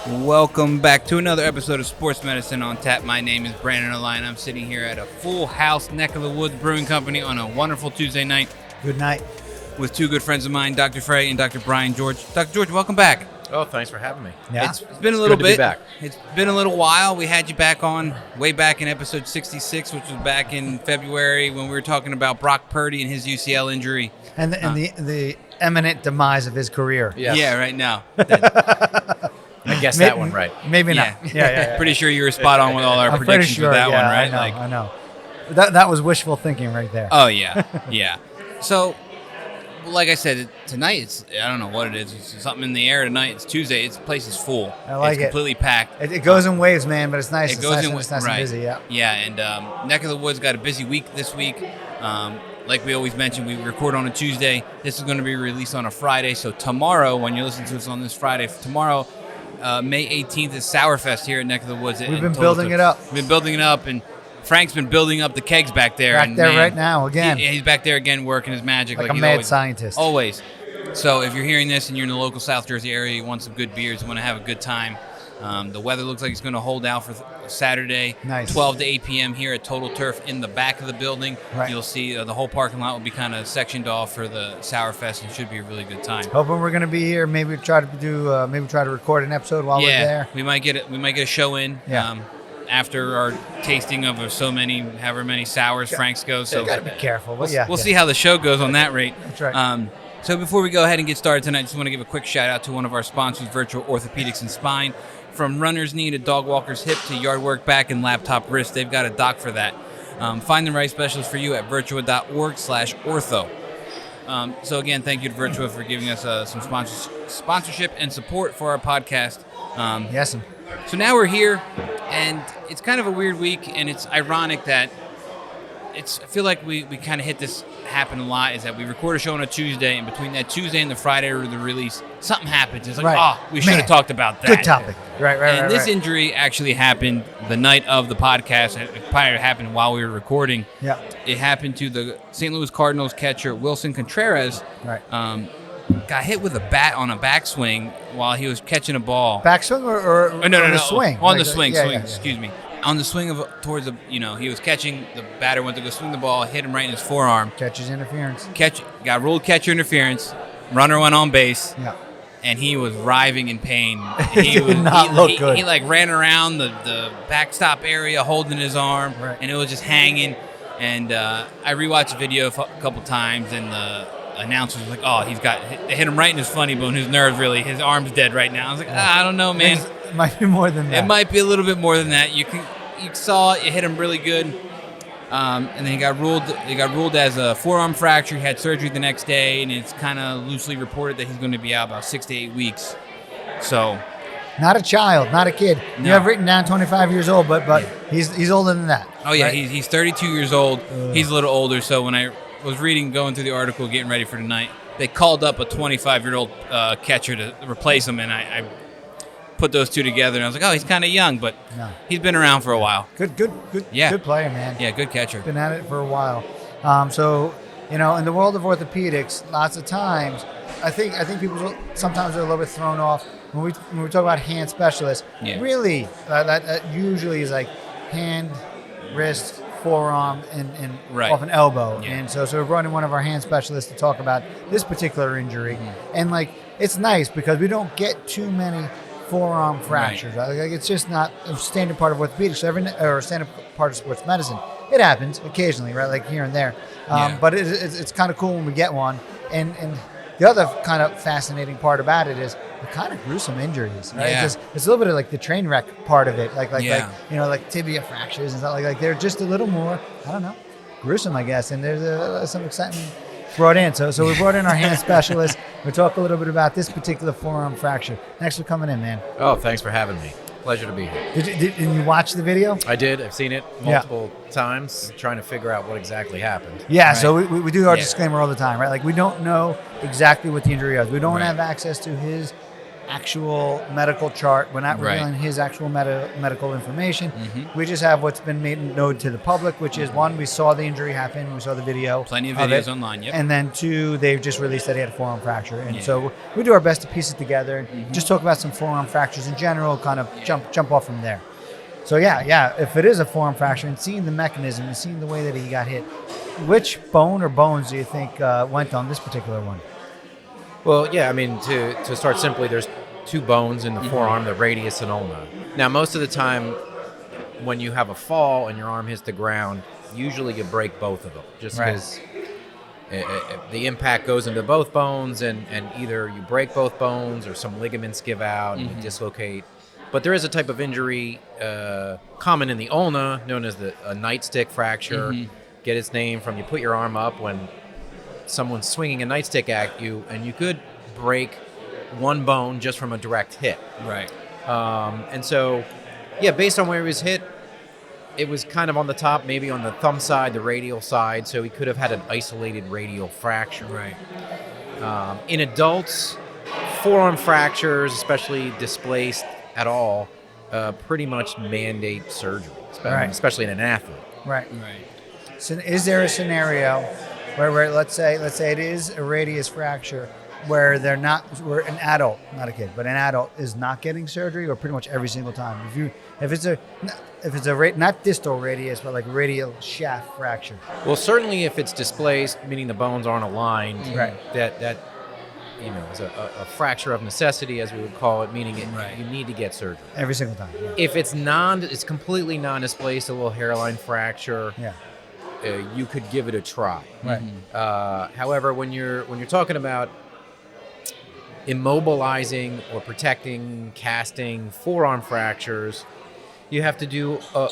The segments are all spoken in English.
Welcome back to another episode of Sports Medicine on Tap. My name is Brandon Align. I'm sitting here at a full house neck of the woods brewing company on a wonderful Tuesday night. Good night. With two good friends of mine, Dr. Frey and Dr. Brian George. Dr. George, welcome back. Oh, thanks for having me. Yeah. It's been a little bit. Good to be back. It's been a little while. We had you back on way back in episode 66, which was back in February when we were talking about Brock Purdy and his UCL injury. And the imminent demise of his career. Yes. Yeah, right now. I guessed that one right. Maybe not. Yeah. Pretty sure you were spot on with all our I'm predictions pretty sure, with that one, yeah, right? I know. That was wishful thinking right there. Oh, yeah. So, like I said, tonight, I don't know what it is. It's something in the air tonight. It's Tuesday. The place is full. I like it's it. completely packed. It goes in waves, man, but it's nice. It goes in It's nice right. and busy, yeah. Yeah, and Neck of the Woods got a busy week this week. Like we always mention, we record on a Tuesday. This is going to be released on a Friday. So tomorrow, when you're listening to us on this Friday, tomorrow, May 18th is Sourfest here at Neck of the Woods. We've been building it up. We've been building it up, and Frank's been building up the kegs back there. Right now, again. He's back there again working his magic. Like a he's mad scientist. Always. So if you're hearing this and you're in the local South Jersey area, you want some good beers, you want to have a good time, the weather looks like it's going to hold out for Saturday, nice. 12 to 8 p.m. here at Total Turf in the back of the building. Right. You'll see the whole parking lot will be kind of sectioned off for the Sourfest, and it should be a really good time. Hoping we're going to be here. Maybe try to record an episode while we're there. We might get a show in. Yeah. After our tasting of however many sours Frank's go. So Got to be careful. But we'll see how the show goes on that rate. That's right. So before we go ahead and get started tonight, I just want to give a quick shout out to one of our sponsors, Virtual Orthopedics and Spine. From runner's knee to dog walker's hip to yard work back and laptop wrist, they've got a doc for that. Find the right specialist for you at virtua.org/ortho. So again, thank you to Virtua for giving us some sponsorship and support for our podcast. Yes. So now we're here, and it's kind of a weird week, and it's ironic that I feel like we kind of happen a lot, is that we record a show on a Tuesday, and between that Tuesday and the Friday or the release, something happens. It's like, we should have talked about that. Good topic. Right. And this injury actually happened the night of the podcast. It probably happened while we were recording. Yeah. It happened to the St. Louis Cardinals catcher, Wilson Contreras. Right. Got hit with a bat on a backswing while he was catching a ball. Backswing or no, swing? On the swing, yeah. excuse me. On the swing towards he was catching, the batter went to go swing the ball, hit him right in his forearm. Catcher's interference. Got ruled catcher interference. Runner went on base. Yeah. And he was writhing in pain. He did not look good. He ran around the backstop area holding his arm, right. And it was just hanging. And I rewatched the video a couple times, and the announcer was like, they hit him right in his funny bone, his nerves really, his arm's dead right now. I was like, I don't know, man. It might be more than that. It might be a little bit more than that. You saw it hit him really good. And then he got ruled as a forearm fracture. He had surgery the next day, and it's kind of loosely reported that he's going to be out about 6 to 8 weeks. So, not a child, not a kid. No. You have written down 25 years old, but he's older than that. Oh yeah, right? he's 32 years old. He's a little older. So when I was going through the article, getting ready for tonight, they called up a 25-year-old catcher to replace him, and I put those two together, and I was like, he's kind of young, but he's been around for a while. Good player, man. Yeah, good catcher. Been at it for a while. So, in the world of orthopedics, lots of times, I think people sometimes are a little bit thrown off when we talk about hand specialists. Yeah. Really, that usually is like hand, wrist, forearm, and right. off an elbow. Yeah. And so we brought in one of our hand specialists to talk about this particular injury. And it's nice because we don't get too many forearm fractures. Right. Like it's just not a standard part of orthopedics or a standard part of sports medicine. It happens occasionally, right? Like here and there. But it's kind of cool when we get one. And the other kind of fascinating part about it is the kind of gruesome injuries, right? Yeah. It's a little bit of like the train wreck part of it, like tibia fractures and stuff like they're just a little more, I don't know, gruesome, I guess. And there's some excitement brought in. So we brought in our hand specialist. We'll talk a little bit about this particular forearm fracture. Thanks for coming in, man. Oh, thanks for having me. Pleasure to be here. Did you watch the video? I did. I've seen it multiple times, trying to figure out what exactly happened. Yeah, right. So we do our disclaimer all the time, right? Like we don't know exactly what the injury is. We don't have access to his actual medical chart. We're not Right. revealing his actual medical information. Mm-hmm. We just have what's been made known to the public, which is one, we saw the injury happen, we saw the video. Plenty of it. videos online, yep. And then two, they've just released that he had a forearm fracture. And Yeah. so we do our best to piece it together and just talk about some forearm fractures in general, kind of jump off from there. So yeah, if it is a forearm fracture and seeing the mechanism and seeing the way that he got hit, which bone or bones do you think went on this particular one? Well, yeah, I mean, to start simply, there's two bones in the forearm, the radius and ulna. Now, most of the time, when you have a fall and your arm hits the ground, usually you break both of them, just Right. because the impact goes into both bones, and either you break both bones or some ligaments give out and you dislocate. But there is a type of injury common in the ulna known as a nightstick fracture. Get its name from you put your arm up when someone's swinging a nightstick at you, and you could break one bone just from a direct hit. Right. And so, yeah, based on where he was hit, it was kind of on the top, maybe on the thumb side, the radial side, so he could have had an isolated radial fracture. Right. In adults, forearm fractures, especially displaced at all, pretty much mandate surgery, especially in an athlete. Right. Right. So is there a scenario where let's say it is a radius fracture where where an adult, not a kid, but an adult is not getting surgery, or pretty much every single time? If it's a not distal radius, but like radial shaft fracture. Well, certainly if it's displaced, meaning the bones aren't aligned, Right. that is a fracture of necessity, as we would call it, meaning Right. you need to get surgery. Every single time. Yeah. If it's completely non-displaced, a little hairline fracture, you could give it a try. Right. However, when you're talking about immobilizing or protecting, casting forearm fractures, you have to do a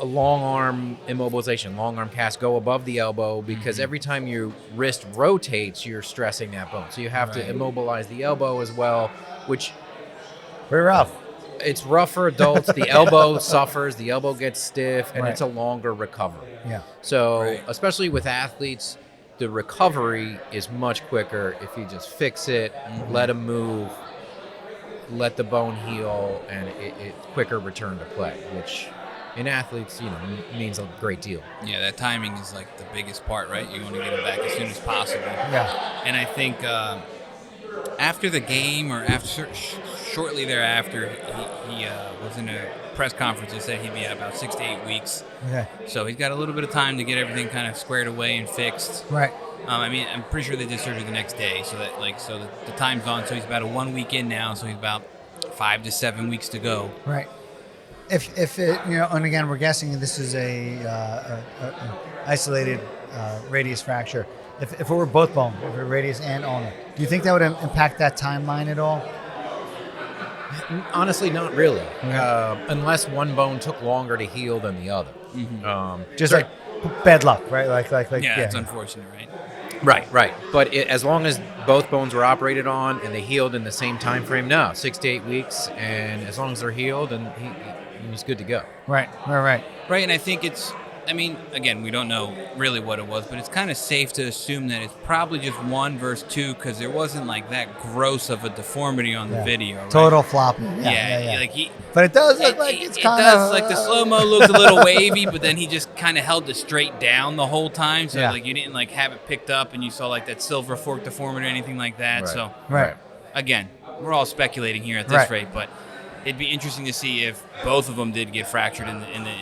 long arm immobilization, long arm cast, go above the elbow, because every time your wrist rotates, you're stressing that bone. So you have to immobilize the elbow as well, which Very rough. it's rough for adults. The elbow suffers, the elbow gets stiff, and Right. it's a longer recovery. Yeah. So Right. especially with athletes, the recovery is much quicker if you just fix it, let them move, let the bone heal, and it quicker return to play, which in athletes, means a great deal. Yeah, that timing is like the biggest part, right? You want to get him back as soon as possible. Yeah. And I think after the game, or shortly thereafter, he was in a press conference and said he'd be at about 6 to 8 weeks. Okay. So he's got a little bit of time to get everything kind of squared away and fixed. Right. I mean, I'm pretty sure they did surgery the next day, so the time's on. So he's about a 1 week in now, so he's about 5 to 7 weeks to go. Right. If it, and again, we're guessing this is a isolated radius fracture. If it were both bones, if it were radius and ulnar, do you think that would impact that timeline at all? Honestly, not really, unless one bone took longer to heal than the other. Just like bad luck, right? Like Yeah, it's unfortunate, right? Right. But as long as both bones were operated on and they healed in the same time frame, 6 to 8 weeks, and as long as they're healed, and he's good to go. Right. Right, and I think again, we don't know really what it was, but it's kind of safe to assume that it's probably just 1 versus 2, because there wasn't like that gross of a deformity on the video, right? Total floppy. Yeah. But it does look like it's kind of like the slow-mo looks a little wavy, but then he just kind of held it straight down the whole time, so like you didn't like have it picked up and you saw like that silver fork deformity or anything like that. Right. So Right. again, we're all speculating here at this rate, but it'd be interesting to see if both of them did get fractured in the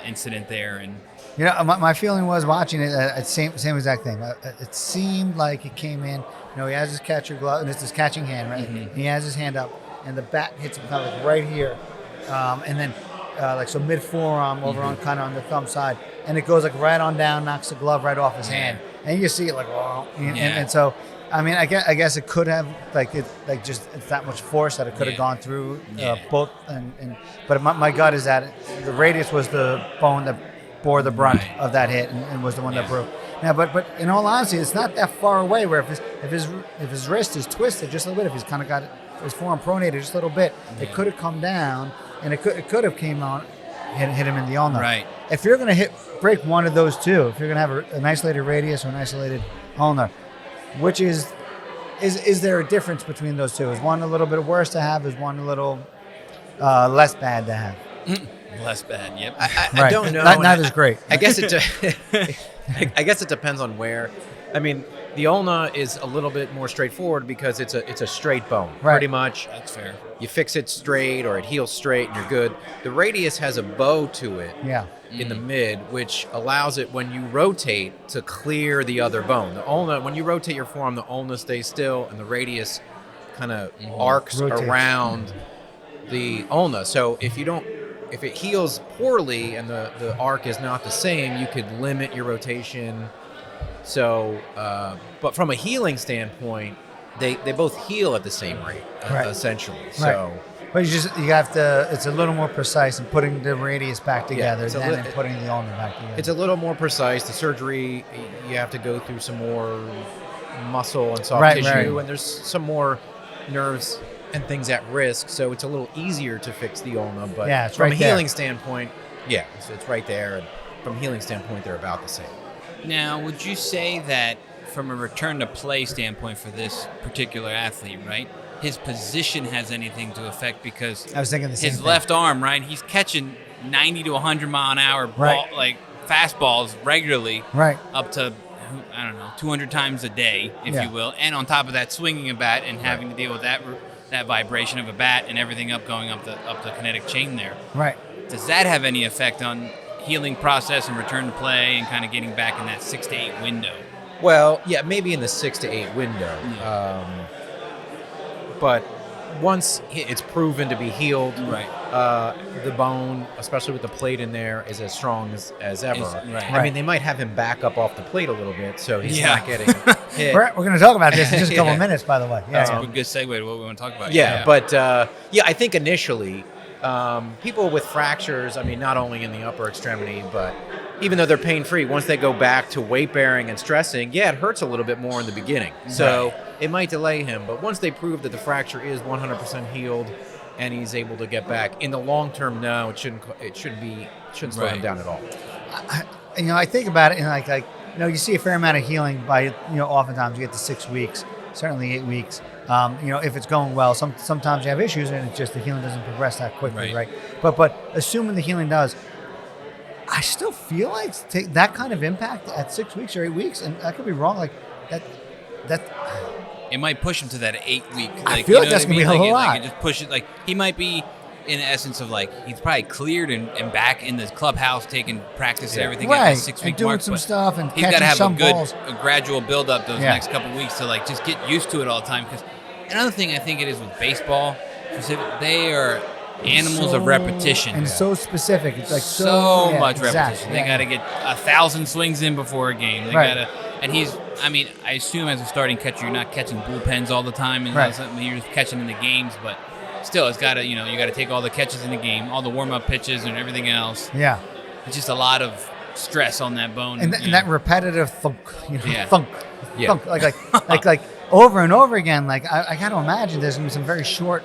incident there. And my feeling was watching it, same exact thing. It seemed like it came in. He has his catcher glove, and it's his catching hand, right? He has his hand up, and the bat hits him kind of like right here, and then so mid forearm over on kind of on the thumb side, and it goes like right on down, knocks the glove right off his hand, and you see it like wow, and so. I mean, I guess it could have it's that much force that it could have gone through both, but my gut is that the radius was the bone that bore the brunt of that hit and was the one that broke. Now, but in all honesty, it's not that far away. Where if his wrist is twisted just a little bit, if he's kind of got his forearm pronated just a little bit, it could have come down, and it could have came on, hit him in the ulnar. Right. If you're going to break one of those two, if you're going to have an isolated radius or an isolated ulnar, which is is there a difference between those two? Is one a little bit worse to have? Is one a little less bad to have? Less bad. Yep. I don't know. Not as great. I guess I guess it depends on where. I mean, the ulna is a little bit more straightforward because it's a straight bone, pretty much. That's fair. You fix it straight or it heals straight and you're good. The radius has a bow to it in the mid, which allows it when you rotate to clear the other bone. The ulna, when you rotate your forearm, the ulna stays still and the radius kind of arcs around the ulna. So if it heals poorly and the arc is not the same, you could limit your rotation. So, but from a healing standpoint, they both heal at the same rate, essentially. So, but you have to. It's a little more precise in putting the radius back together than in putting the ulna back together. It's a little more precise. The surgery, you have to go through some more muscle and soft tissue, and there's some more nerves and things at risk. So it's a little easier to fix the ulna. But it's from right a healing standpoint, it's right there. And from a healing standpoint, they're about the same. Now, would you say that from a return to play standpoint for this particular athlete, right, his position has anything to affect? Because I was thinking the same his thing. left arm, right, he's catching 90 to 100 mile an hour ball, like fastballs regularly, up to, I don't know, 200 times a day, if you will, and on top of that, swinging a bat and having to deal with that vibration of a bat and everything going up the kinetic chain there. Right. Does that have any effect on healing process and return to play and kind of getting back in that 6 to 8 window? Well, yeah, maybe in the 6 to 8 window. But once it's proven to be healed, the bone, especially with the plate in there, is as strong as ever. I mean, they might have him back up off the plate a little bit, so he's not getting hit. We're going to talk about this in just a couple of minutes, by the way. That's a good segue to what we want to talk about. But I think initially, people with fractures, I mean, not only in the upper extremity, but even though they're pain-free, once they go back to weight-bearing and stressing, it hurts a little bit more in the beginning. So it might delay him. But once they prove that the fracture is 100% healed and he's able to get back, in the long term, no, it shouldn't slow him down at all. I think about it, and you see a fair amount of healing by, oftentimes you get to 6 weeks, certainly 8 weeks. If it's going well, sometimes you have issues and it's just the healing doesn't progress that quickly, right? But assuming the healing does, I still feel like that kind of impact at 6 weeks or 8 weeks, and I could be wrong. Like that, it might push him to that 8 week. I feel like that's gonna be a whole lot. Like it just push it. Like he might be in the essence of he's probably cleared and back in the clubhouse taking practice and everything at the 6 week and doing mark. Some stuff and he's got to have a gradual build up those next couple of weeks to just get used to it all the time. Because another thing I think it is with baseball, they are animals of repetition and so specific. It's like so much repetition. Exactly. They got to get 1,000 swings in before a game. They got to, and I assume as a starting catcher, you're not catching bullpens all the time, and you're just catching in the games. But still, it's got to, you got to take all the catches in the game, all the warm up pitches, and everything else. Yeah, it's just a lot of stress on that bone, and that repetitive thunk, thunk, thunk, like over and over again. Like I got to imagine there's gonna be some very short,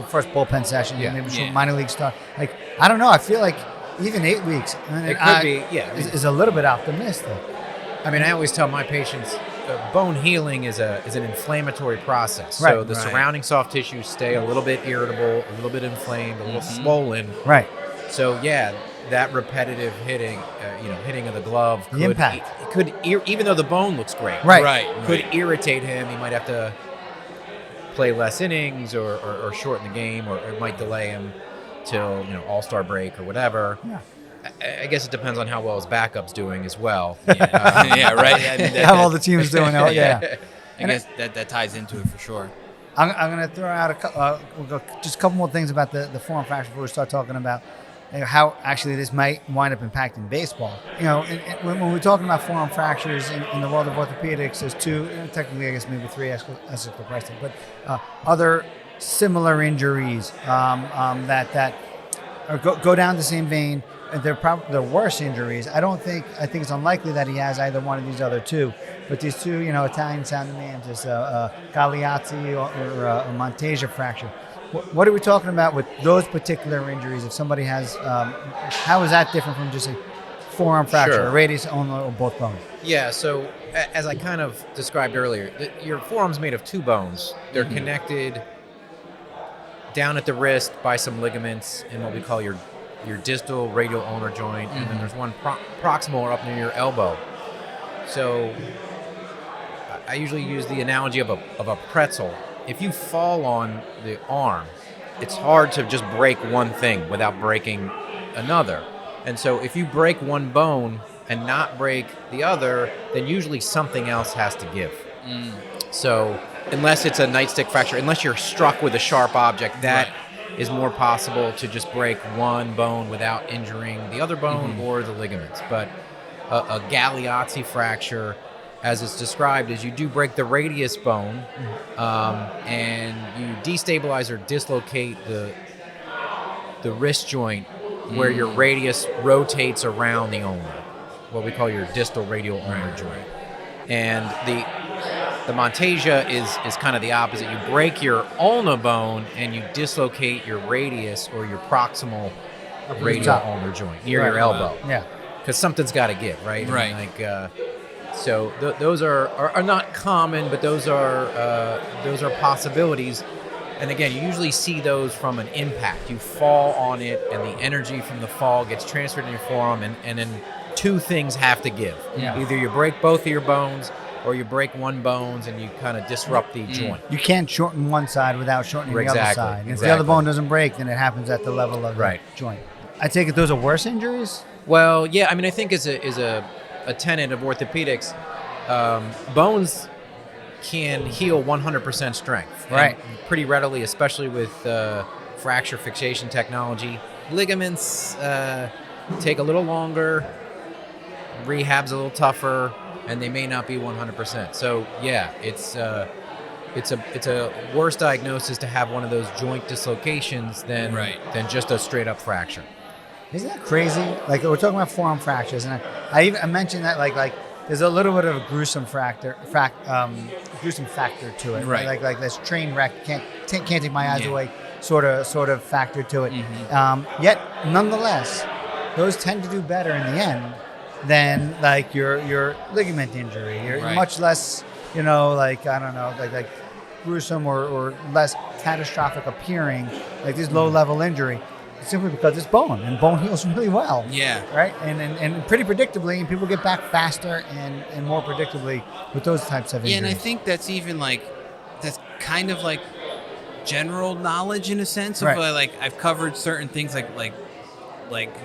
first bullpen session, maybe short minor league start. Like I don't know. I feel like even 8 weeks, it could be, is a little bit optimistic. I mean, I always tell my patients, bone healing is an inflammatory process. So the surrounding soft tissues stay a little bit irritable, a little bit inflamed, a little swollen. Right. So that repetitive hitting, hitting of the glove, the impact could even though the bone looks great, could irritate him. He might have to play less innings or shorten the game, or it might delay him till All-Star break or whatever. Yeah. I guess it depends on how well his backup's doing as well. How all the teams doing? I guess that ties into it for sure. I'm going to throw out just a couple more things about the forearm fracture before we start talking about how actually this might wind up impacting baseball. When we're talking about forearm fractures in the world of orthopedics, there's two, technically I guess maybe three, as question, but other similar injuries that go down the same vein. They're worse injuries. I think it's unlikely that he has either one of these other two. But these two, Italian sounding names is Galeazzi or a Monteja fracture. What are we talking about with those particular injuries? If somebody has, how is that different from just forearm fracture, Sure. a radius, ulnar, or both bones? Yeah, so as I kind of described earlier, your forearm's made of 2 bones. They're connected down at the wrist by some ligaments in what we call your distal radial ulnar joint, and then there's one proximal or up near your elbow. So I usually use the analogy of a pretzel. If you fall on the arm, it's hard to just break one thing without breaking another. And so if you break one bone and not break the other, then usually something else has to give. So unless it's a nightstick fracture, unless you're struck with a sharp object, that is more possible to just break one bone without injuring the other bone or the ligaments. But a Galeazzi fracture, as it's described, is you do break the radius bone, and you destabilize or dislocate the wrist joint where your radius rotates around the ulna, what we call your distal radial ulnar joint. And the Montasia is kind of the opposite. You break your ulna bone and you dislocate your radius or your proximal radial ulnar joint near your elbow. Yeah. Because something's got to give, right? Right. I mean, so those are not common, but those are possibilities. And again, you usually see those from an impact. You fall on it, and the energy from the fall gets transferred in your forearm, and then 2 things have to give. Yeah. Either you break both of your bones, or you break one bones and you kind of disrupt the joint. You can't shorten one side without shortening the other Exactly, side. And if the exactly. other bone doesn't break, then it happens at the level of the joint. I take it those are worse injuries? Well, yeah, I mean, I think as a tenet of orthopedics, bones can heal 100% strength. Right. And pretty readily, especially with fracture fixation technology. Ligaments take a little longer, rehab's a little tougher, and they may not be 100%. So yeah, it's a worse diagnosis to have one of those joint dislocations than just a straight up fracture. Isn't that crazy? Like, we're talking about forearm fractures, and I mentioned that like there's a little bit of a gruesome factor to it. Right. Like this train wreck, can't take my eyes away, sort of factor to it. Yet, nonetheless, those tend to do better in the end than like your ligament injury. You're much less, like I don't know, like gruesome or less catastrophic appearing, like this low level injury. Simply because it's bone, and bone heals really well. Yeah. Right? And pretty predictably, and people get back faster and more predictably with those types of injuries. Yeah, and I think that's even that's kind of like general knowledge in a sense of like I've covered certain things like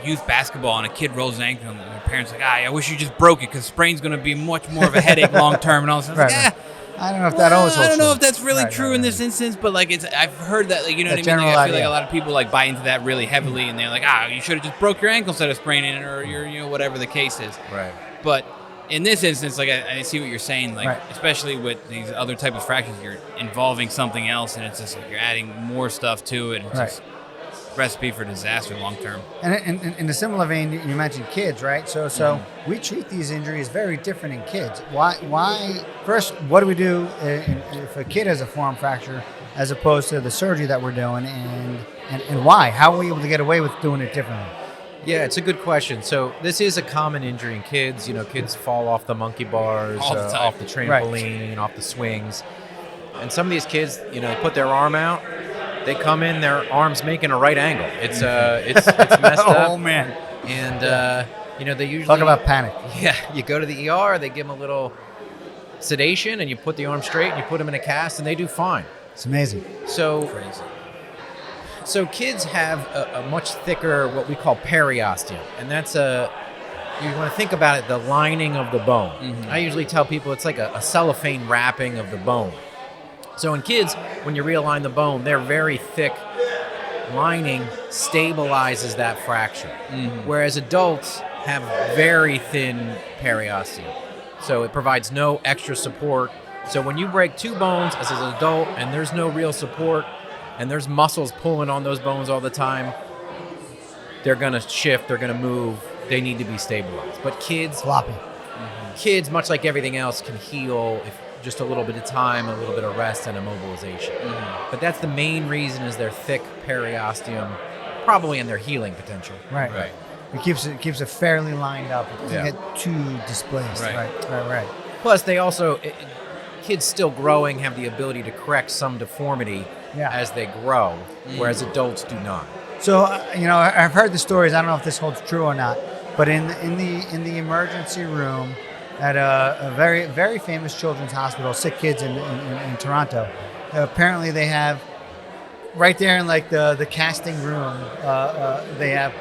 youth basketball, and a kid rolls an ankle, and their parents are like, I wish you just broke it because sprain's going to be much more of a headache long term, and all this. I don't know if that always holds I don't know true. if that's really true in this instance, but like I've heard that, like, you know what I mean? Like, I feel like a lot of people like buy into that really heavily, and they're like, you should have just broke your ankle instead of spraining it, or your whatever the case is. Right. But in this instance, like I see what you're saying, like especially with these other type of fractures, you're involving something else, and it's just like you're adding more stuff to it. And it's just recipe for disaster long term. And in a similar vein, you mentioned kids, right? So we treat these injuries very different in kids. Why? First, what do we do if a kid has a forearm fracture as opposed to the surgery that we're doing, and why? How are we able to get away with doing it differently? Yeah, it's a good question. So this is a common injury in kids. Kids fall off the monkey bars, off the trampoline, off the swings. And some of these kids, they put their arm out, they come in, their arm's making a right angle. It's messed up. Oh, man. And, they usually... Talk about panic. Yeah, you go to the ER, they give them a little sedation, and you put the arm straight, and you put them in a cast, and they do fine. It's amazing. So kids have a much thicker, what we call periosteum, and that's you want to think about it, the lining of the bone. I usually tell people it's like a cellophane wrapping of the bone. So in kids, when you realign the bone, their very thick lining stabilizes that fracture, whereas adults have very thin periosteum. So it provides no extra support. So when you break 2 bones as an adult and there's no real support, and there's muscles pulling on those bones all the time, they're going to shift, they're going to move, they need to be stabilized. But kids, kids, much like everything else, can heal if just a little bit of time, a little bit of rest, and immobilization. But that's the main reason, is their thick periosteum, probably in their healing potential. Right. it keeps it fairly lined up. It doesn't Yeah. get too displaced. Right. Right. Plus, they also kids still growing have the ability to correct some deformity Yeah. as they grow, whereas adults do not. So I've heard the stories. I don't know if this holds true or not, but in the emergency room at a very very famous children's hospital, sick kids in Toronto, apparently they have right there in like the casting room, they have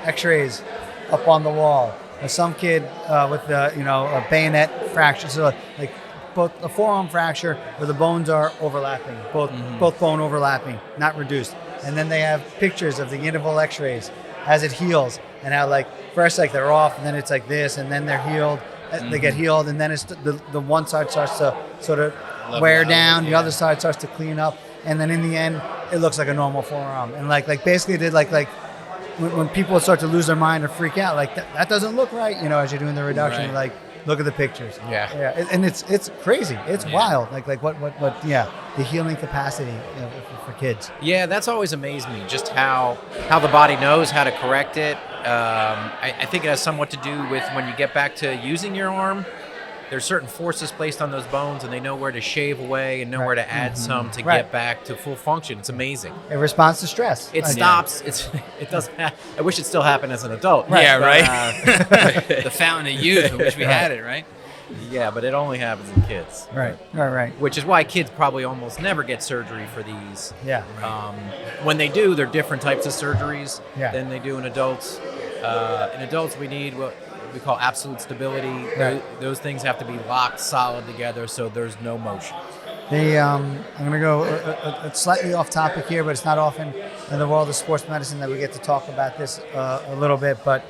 X-rays up on the wall. Some kid with a bayonet fracture, so like both a forearm fracture where the bones are overlapping, both bone overlapping, not reduced. And then they have pictures of the interval X-rays as it heals, and how like first like they're off, and then it's like this, and then they're healed. They get healed, and then it's the one side starts to sort of wear down, the other side starts to clean up, and then in the end it looks like a normal forearm. And like basically did like when people start to lose their mind or freak out, like that doesn't look right, as you're doing the reduction, Right. like look at the pictures. Yeah. And it's crazy. It's wild. Like what the healing capacity for kids. Yeah, that's always amazed me, just how the body knows how to correct it. I think it has somewhat to do with when you get back to using your arm, there's certain forces placed on those bones, and they know where to shave away and know where to add some to Right. get back to full function. It's amazing. It responds to stress. It Like, stops. It doesn't. I wish it still happened as an adult. Yeah, But, right. The fountain of youth. I wish we had it, right? Yeah, but it only happens in kids. Right. Which is why kids probably almost never get surgery for these. Yeah. When they do, they're different types of surgeries Yeah. than they do in adults. In adults, we need what we call absolute stability. Right. Those things have to be locked solid together, so there's no motion. I'm going to go slightly off topic here, but it's not often in the world of sports medicine that we get to talk about this a little bit. But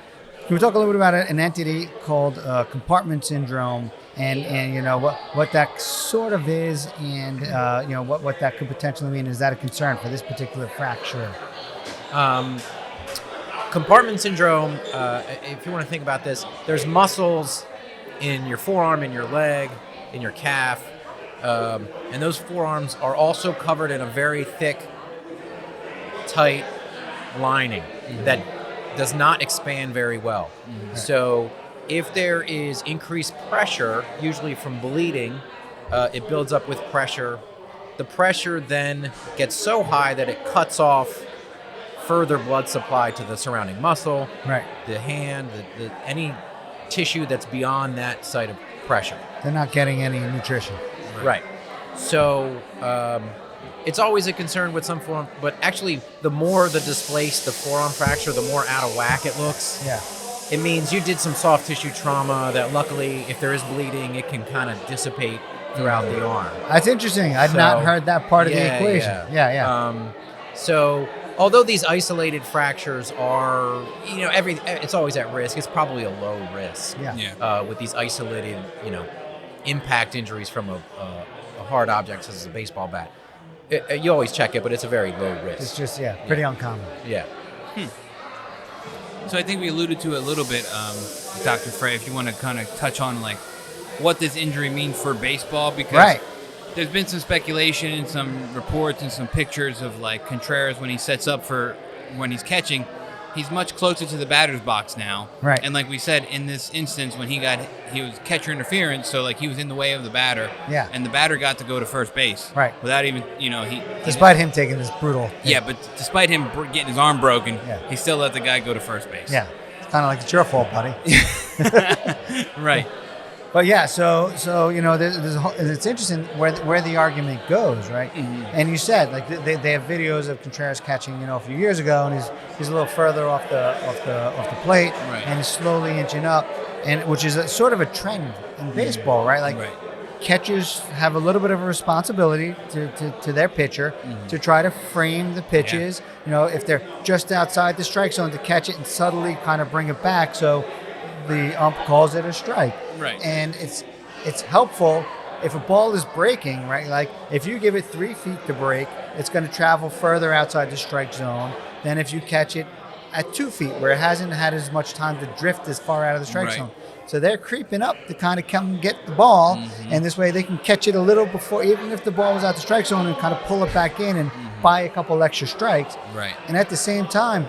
can we talk a little bit about an entity called compartment syndrome, and what that sort of is, and what that could potentially mean? Is that a concern for this particular fracture? Compartment syndrome, if you want to think about this, there's muscles in your forearm, in your leg, in your calf, and those forearms are also covered in a very thick, tight lining that does not expand very well. So if there is increased pressure, usually from bleeding, it builds up with pressure. The pressure then gets so high that it cuts off further blood supply to the surrounding muscle, Right. the hand, any tissue that's beyond that site of pressure. They're not getting any nutrition. Right. So it's always a concern with some forearm, but actually the more the displaced the forearm fracture, the more out of whack it looks. Yeah. It means you did some soft tissue trauma that luckily, if there is bleeding, it can kind of dissipate throughout the arm. That's interesting. I've not heard that part of the Yeah, equation. Yeah. So although these isolated fractures are, it's always at risk. It's probably a low risk. Yeah. With these isolated, impact injuries from a hard object such as a baseball bat. You always check it, but it's a very low risk. It's just pretty uncommon. Yeah. So I think we alluded to it a little bit, Dr. Frey, if you want to kind of touch on like what this injury means for baseball, because there's been some speculation and some reports and some pictures of like Contreras when he sets up for when he's catching, he's much closer to the batter's box now. Right. And like we said, in this instance when he was catcher interference, so like he was in the way of the batter. Yeah. And the batter got to go to first base. Right. Without even, Despite him taking this brutal. Yeah, but despite him getting his arm broken, Yeah. he still let the guy go to first base. Yeah. It's kind of like it's your fault, buddy. Right. But yeah, so there's it's interesting where the argument goes, right? Mm-hmm. And you said like they have videos of Contreras catching, a few years ago, and he's a little further off the plate, Right. and he's slowly inching up, and which is sort of a trend in baseball, right? Like catchers have a little bit of a responsibility to their pitcher to try to frame the pitches. If they're just outside the strike zone, to catch it and subtly kind of bring it back, so the ump calls it a strike. Right. And it's helpful if a ball is breaking, right? Like if you give it 3 feet to break, it's going to travel further outside the strike zone than if you catch it at 2 feet, where it hasn't had as much time to drift as far out of the strike Right. zone. So they're creeping up to kind of come get the ball, and this way they can catch it a little before, even if the ball was out the strike zone, and kind of pull it back in and buy a couple extra strikes. Right. And at the same time,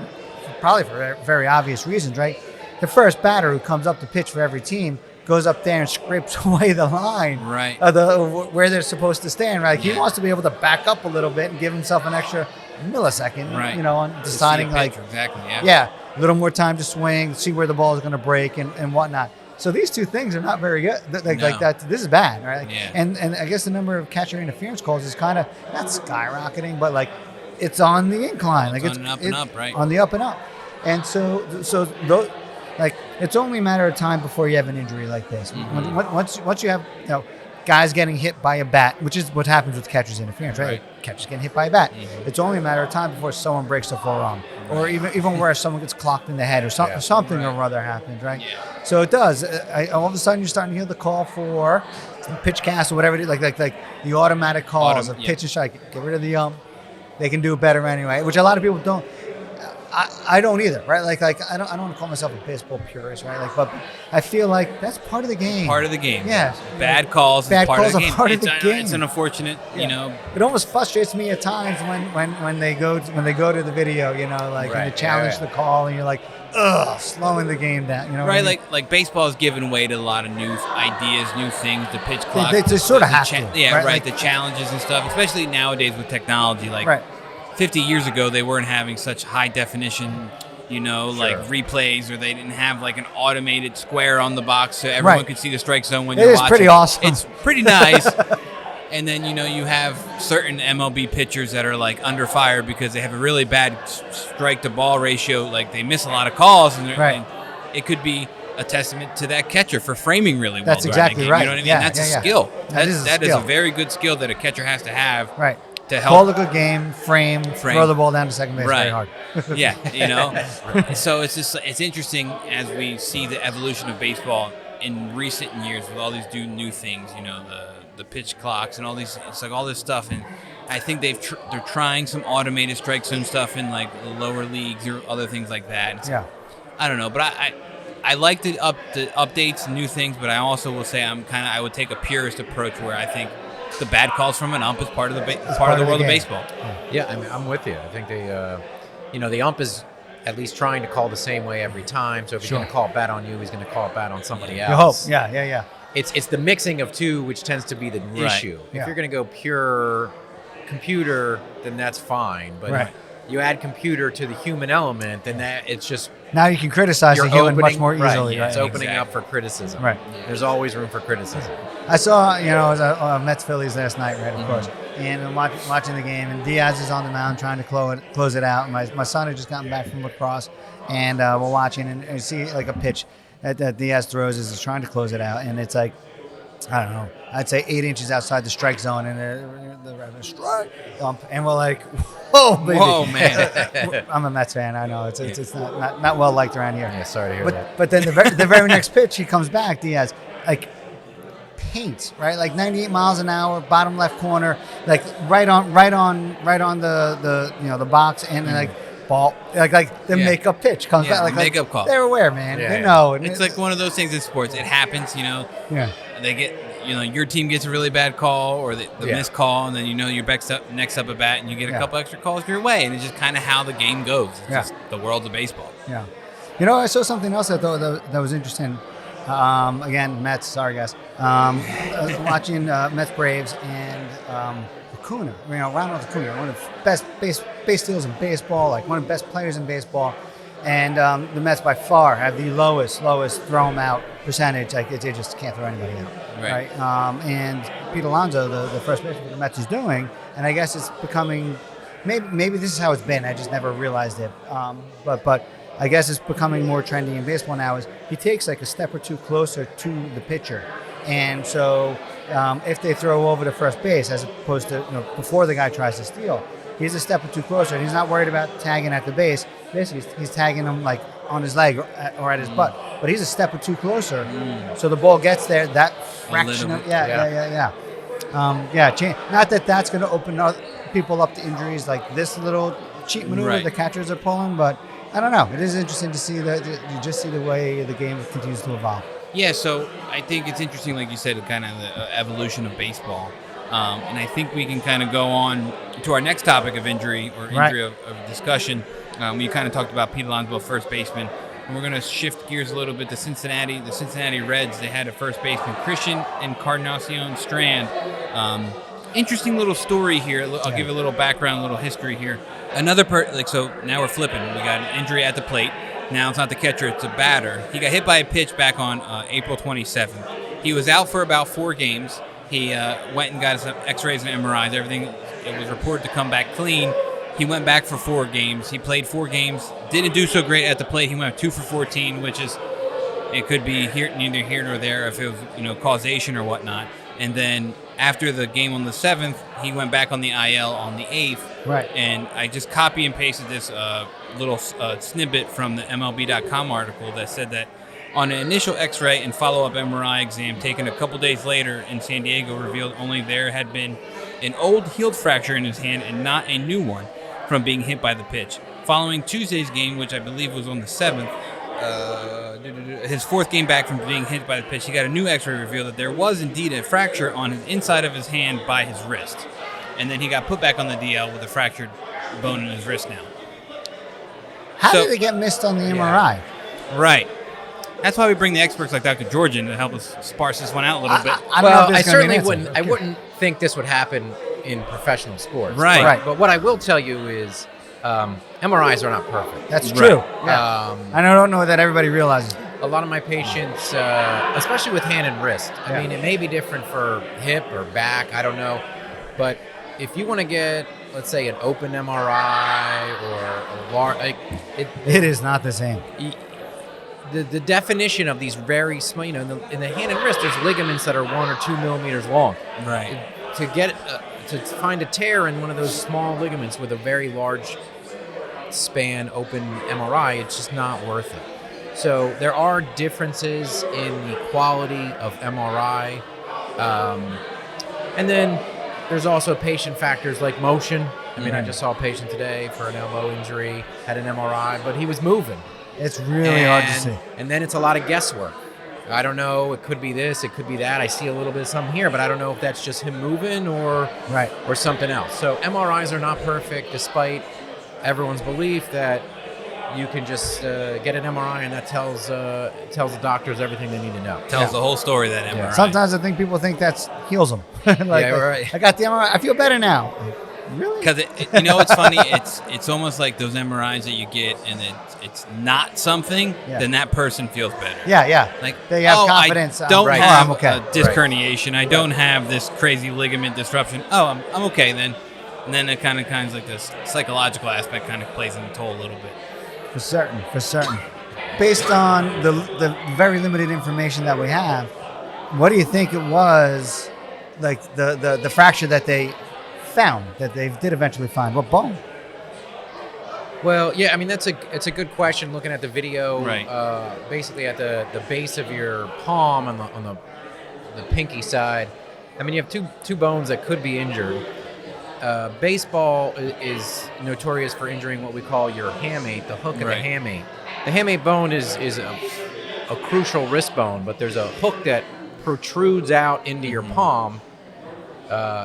probably for very obvious reasons, right? The first batter who comes up to pitch for every team goes up there and scrapes away the line, Right. Where they're supposed to stand, right? He wants to be able to back up a little bit and give himself an extra millisecond, Right. on deciding, To see a pitch, exactly, a little more time to swing, see where the ball is going to break and whatnot. So these two things are not very good. Like that, this is bad, right? Yeah. And I guess the number of catcher interference calls is kind of not skyrocketing, but like it's on the incline, It's on an up and up, right? On the up and up, and so those, like it's only a matter of time before you have an injury like this. Once you have guys getting hit by a bat, which is what happens with catcher's interference, right? Like, catchers getting hit by a bat. It's only a matter of time before someone breaks the forearm, or even worse, someone gets clocked in the head, or something or other happens, right? Yeah. So it does. All of a sudden, you're starting to hear the call for pitch cast or whatever it is, like the automatic calls of pitch and strike. Get rid of the They can do it better anyway, which a lot of people don't. I don't either, right? Like I don't want to call myself a baseball purist, right? Like, but I feel like that's part of the game. Part of the game. Yeah. Bad calls. Bad is part calls of the are game. part of the game. It's an unfortunate, It almost frustrates me at times when they go to the video, and they challenge the call, and you're like, ugh, slowing the game down. Right, like baseball is giving way to a lot of new ideas, new things, the pitch clock. They sort of have to. Yeah, right. Like, the challenges and stuff, especially nowadays with technology. Like 50 years ago, they weren't having such high definition, like replays, or they didn't have like an automated square on the box so everyone could see the strike zone when you're watching. It is pretty awesome. It's pretty nice. And then, you have certain MLB pitchers that are like under fire because they have a really bad strike to ball ratio. Like they miss a lot of calls, and it could be a testament to that catcher for framing really well. That's exactly right. You know what I mean? Yeah, That's a skill. That is skill. a very good skill that a catcher has to have. Right. To help. Call a good game, frame, throw the ball down to second base very hard. Yeah, So it's interesting as we see the evolution of baseball in recent years with all these new things, the pitch clocks and all these, it's like all this stuff, and I think they're trying some automated strike zone stuff in like the lower leagues or other things like that. I don't know, but I like the updates and new things, but I also will say I would take a purist approach where I think the bad calls from an ump is part of the world of baseball. Yeah, I mean, I'm with you. I think the ump is at least trying to call the same way every time. So if he's going to call it bad on you, he's going to call it bad on somebody else. You hope. Yeah. It's the mixing of two which tends to be the issue. If you're going to go pure computer, then that's fine. But you add computer to the human element, then it's just now you can criticize the human much more easily. It's opening up for criticism. Right. There's always room for criticism. I saw, it was Mets Phillies last night, right? Of course. And I'm watching the game, and Diaz is on the mound trying to close it out. My son had just gotten back from lacrosse, and we're watching, and we see like a pitch that Diaz throws as he's trying to close it out, and it's like, I don't know, I'd say 8 inches outside the strike zone, and the strike, and we're like, whoa, baby. Whoa, man. I'm a Mets fan. I know it's not well liked around here. Yeah, sorry to hear that. But then the very next pitch, he comes back, Diaz, like paints, right? Like 98 miles an hour, bottom left corner, like right on the box, and then like ball, like the makeup pitch comes back, like makeup call. They're aware, man. Yeah, they know. It's like one of those things in sports. It happens, Yeah. They get, your team gets a really bad call or the missed call, and then you're next up at bat, and you get a couple extra calls your way, and it's just kind of how the game goes. It's just the world of baseball. Yeah. I saw something else I thought that was interesting. Again, Mets. Sorry, guys. I was watching Mets Braves and Acuna. Ronald Acuna, one of the best base steals in baseball, like one of the best players in baseball. And the Mets by far have the lowest throw them out percentage. Like they just can't throw anybody out. Right. And Pete Alonso, the first baseman the Mets is doing, and I guess it's becoming. Maybe this is how it's been. I just never realized it. But I guess it's becoming more trendy in baseball now. Is he takes like a step or two closer to the pitcher, and so if they throw over to first base as opposed to before the guy tries to steal, he's a step or two closer, and he's not worried about tagging at the base. Basically, he's tagging him like on his leg or at his butt, but he's a step or two closer, so the ball gets there. That fraction of not that that's going to open people up to injuries like this little cheap maneuver the catchers are pulling, but I don't know. It is interesting to see that you just see the way the game continues to evolve. Yeah, so I think it's interesting, like you said, kind of the evolution of baseball. And I think we can kind of go on to our next topic of injury or injury of discussion. We kind of talked about Pete Alonso, first baseman. And we're going to shift gears a little bit to Cincinnati. The Cincinnati Reds, they had a first baseman, Christian Encarnacion-Strand. Interesting little story here. I'll give a little background, a little history here. So now we're flipping. We got an injury at the plate. Now it's not the catcher, it's a batter. He got hit by a pitch back on April 27th. He was out for about 4 games. He went and got some x-rays and MRIs. Everything, it was reported to come back clean. He went back for 4 games. He played 4 games. Didn't do so great at the plate. He went 2 for 14, which is, it could be neither here nor there if it was, causation or whatnot. And then after the game on the 7th, he went back on the IL on the 8th. Right. And I just copy and pasted this little snippet from the MLB.com article that said that on an initial X-ray and follow-up MRI exam taken a couple days later in San Diego revealed only there had been an old healed fracture in his hand and not a new one from being hit by the pitch. Following Tuesday's game, which I believe was on the 7th, his 4th game back from being hit by the pitch, he got a new X-ray revealed that there was indeed a fracture on the inside of his hand by his wrist. And then he got put back on the DL with a fractured bone in his wrist now. How did it get missed on the MRI? Right. That's why we bring the experts like Dr. George in to help us sparse this one out a little bit. I certainly wouldn't. Okay. I wouldn't think this would happen in professional sports. Right. But what I will tell you is MRIs are not perfect. That's true. Right. Yeah. I don't know that everybody realizes. A lot of my patients, especially with hand and wrist, I mean, it may be different for hip or back, I don't know. But if you want to get, let's say, an open MRI or a large, it is not the same. The definition of these very small, in the hand and wrist, there's ligaments that are 1 or 2 millimeters long. Right. To find a tear in one of those small ligaments with a very large span open MRI, it's just not worth it. So there are differences in the quality of MRI. And then there's also patient factors like motion. I mean, I just saw a patient today for an elbow injury, had an MRI, but he was moving. It's really hard to see. And then it's a lot of guesswork. I don't know. It could be this. It could be that. I see a little bit of something here, but I don't know if that's just him moving or something else. So MRIs are not perfect, despite everyone's belief that you can just get an MRI and that tells the doctors everything they need to know. Tells the whole story, that MRI. Yeah. Sometimes I think people think that heals them. Right. I got the MRI. I feel better now. Really? Because it's funny. It's almost like those MRIs that you get, and it's not something. Then that person feels better. Yeah. Like they have confidence. I don't have a disc herniation. I don't Right. have this crazy ligament disruption. Oh, I'm okay then. And then it kind of like this psychological aspect kind of plays in the toll a little bit. For certain. Based on the very limited information that we have, what do you think it was? Like the fracture that they found, that they did eventually find? What bone? Well, yeah, I mean, it's a good question. Looking at the video, Right. Basically at the base of your palm on the pinky side. I mean, you have two bones that could be injured. Baseball is notorious for injuring what we call your hamate, the hook of the hamate. The hamate bone is a crucial wrist bone, but there's a hook that protrudes out into your palm.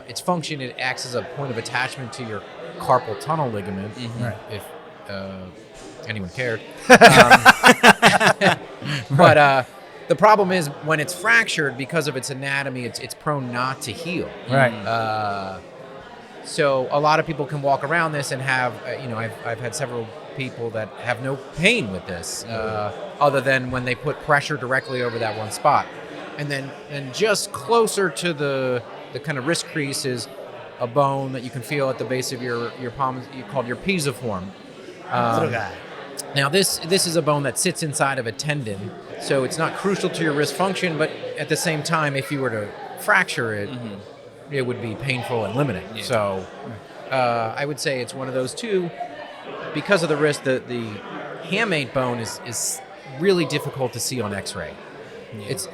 Its function, it acts as a point of attachment to your carpal tunnel ligament, if anyone cared. But the problem is when it's fractured, because of its anatomy, it's prone not to heal. Right. So a lot of people can walk around this and have, I've had several people that have no pain with this, other than when they put pressure directly over that one spot. And just closer to the kind of wrist crease is a bone that you can feel at the base of your palm, called your pisiform. Little guy. Now this is a bone that sits inside of a tendon, so it's not crucial to your wrist function, but at the same time, if you were to fracture it, it would be painful and limiting. Yeah. So I would say it's one of those two. Because of the wrist, the hamate bone is really difficult to see on X-ray. Yeah. It's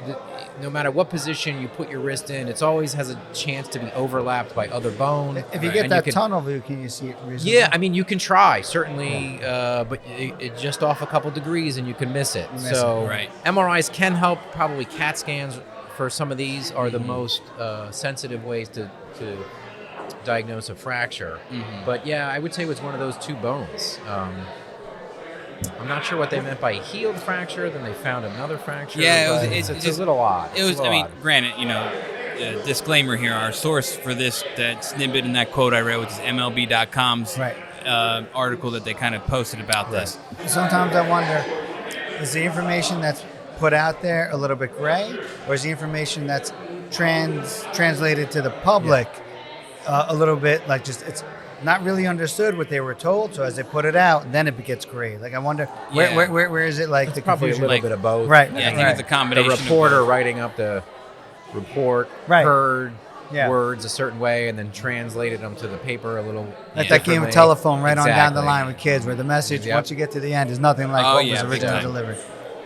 no matter what position you put your wrist in, it always has a chance to be overlapped by other bone. If you get that tunnel view, can you see it reasonably? Yeah, I mean, you can try, certainly, but it just off a couple degrees and you can miss it. MRIs can help. Probably CAT scans for some of these are the most sensitive ways to to diagnose a fracture. But yeah, I would say it was one of those two bones. I'm not sure what they meant by healed fracture. Then they found another fracture. Yeah, it's a little odd. Granted, disclaimer here, our source for that snippet and that quote I read, which is MLB.com's article that they kind of posted about this. Sometimes I wonder, is the information that's put out there a little bit gray, or is the information that's translated to the public a little bit like just it's not really understood what they were told, so as they put it out, then it gets gray. Like I wonder where is it like it's the probably confusion? a little bit of both. Right. Yeah, I think it's a combination. The reporter writing up the report heard Yeah. words a certain way and then translated them to the paper a little Like that game of differently. telephone right on down the Exactly. line with kids where the message, Yep. once you get to the end, is nothing like what was originally delivered.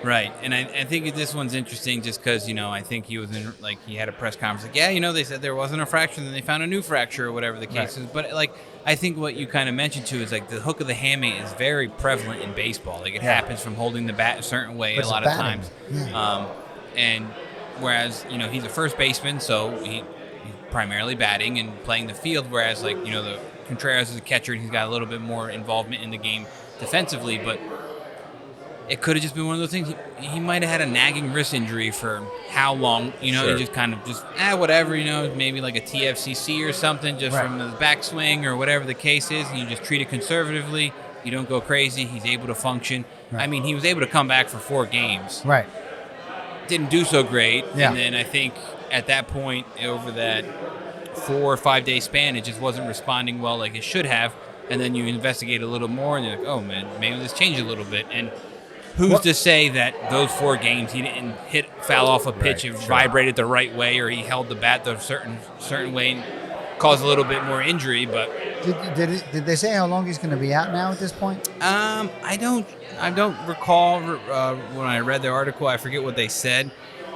Right, and I think this one's interesting just because, I think he was in, he had a press conference, they said there wasn't a fracture, then they found a new fracture or whatever the case is. But, I think what you kind of mentioned, too, is, the hook of the hamate is very prevalent in baseball. It happens from holding the bat a certain way But a lot it's of batting. times. Yeah. And whereas, he's a first baseman, so he's primarily batting and playing the field, whereas, the Contreras is a catcher and he's got a little bit more involvement in the game defensively, but it could have just been one of those things. He might have had a nagging wrist injury for how long? Sure. He just kind of whatever, maybe like a TFCC or something just from the backswing or whatever the case is. And you just treat it conservatively. You don't go crazy. He's able to function. Right. I mean, he was able to come back for 4 games. Right. Didn't do so great. Yeah. And then I think at that point, over that 4 or 5 day span, it just wasn't responding well like it should have. And then you investigate a little more and you're like, oh, man, maybe this changed a little bit. And who's to say that those 4 games he didn't foul off a pitch and vibrated the right way, or he held the bat the certain way and caused a little bit more injury? But did they say how long he's going to be out now at this point? I don't recall when I read the article. I forget what they said,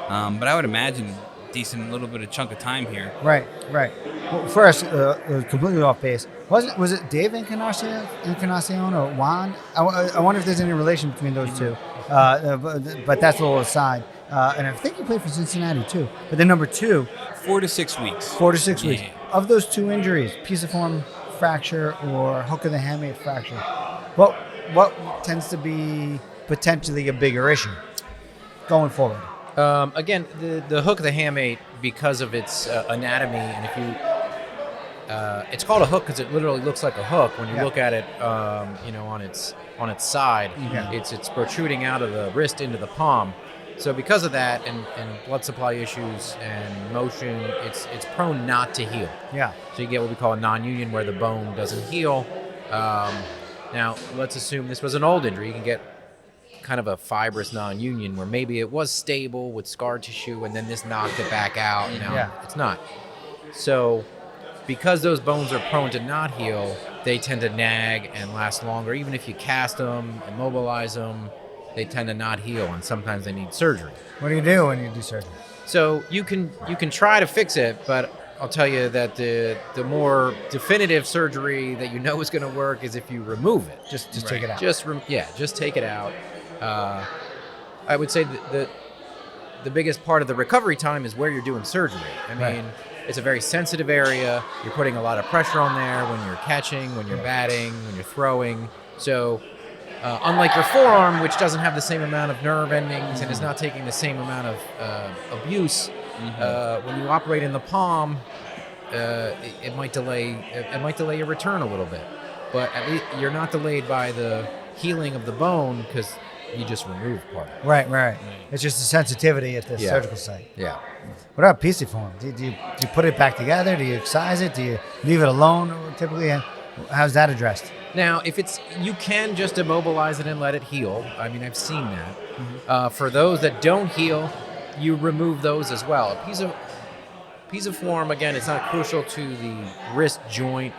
but I would imagine a decent little bit of chunk of time here. Right. Well, first, completely off base. Was it Dave Encarnacion or Juan? I wonder if there's any relation between those two. But that's a little aside. And I think he played for Cincinnati too. But then number 2, 4 to 6 weeks. 4 to 6 weeks. Yeah. Of those 2 injuries, pisiform fracture or hook of the hamate fracture, what tends to be potentially a bigger issue going forward? Again, the hook of the hamate, because of its anatomy, and if you it's called a hook because it literally looks like a hook when you look at it, on its side. It's protruding out of the wrist into the palm. So because of that and blood supply issues and motion, it's prone not to heal. Yeah. So you get what we call a non-union, where the bone doesn't heal. Now, let's assume this was an old injury. You can get kind of a fibrous non-union where maybe it was stable with scar tissue and then this knocked it back out. Now it's not. So because those bones are prone to not heal, they tend to nag and last longer. Even if you cast them, immobilize them, they tend to not heal, and sometimes they need surgery. What do you do when you do surgery? So you can try to fix it, but I'll tell you that the more definitive surgery that you know is going to work is if you remove it. Just take it out. Just take it out. I would say that the biggest part of the recovery time is where you're doing surgery. I mean, it's a very sensitive area. You're putting a lot of pressure on there when you're catching, when you're batting, when you're throwing. So unlike your forearm, which doesn't have the same amount of nerve endings and is not taking the same amount of abuse, when you operate in the palm, it might delay your return a little bit. But at least you're not delayed by the healing of the bone because you just removed part of it. Right. It's just the sensitivity at the surgical site. Yeah. What about pisiform? Do you put it back together? Do you excise it? Do you leave it alone? Typically, how's that addressed? Now, you can just immobilize it and let it heal. I mean, I've seen that. For those that don't heal, you remove those as well. A pisiform, again, it's not crucial to the wrist joint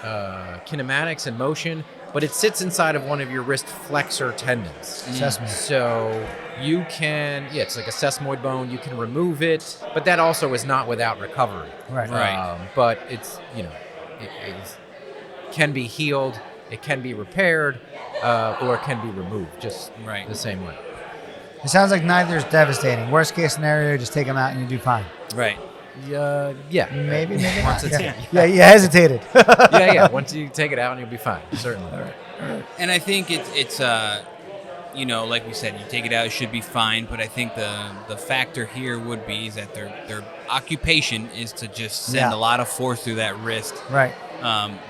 kinematics and motion, but it sits inside of one of your wrist flexor tendons. Sesamoid. So you can, it's like a sesamoid bone. You can remove it, but that also is not without recovery. Right. But it can be healed, it can be repaired, or it can be removed, just the same way. It sounds like neither is devastating. Worst case scenario, just take them out and you do fine. Right. Yeah. Maybe Once not. it's Yeah, you hesitated. yeah. Once you take it out, you'll be fine. Certainly. And I think it's like we said, you take it out, it should be fine. But I think the factor here would be is that their occupation is to just send a lot of force through that wrist. Right.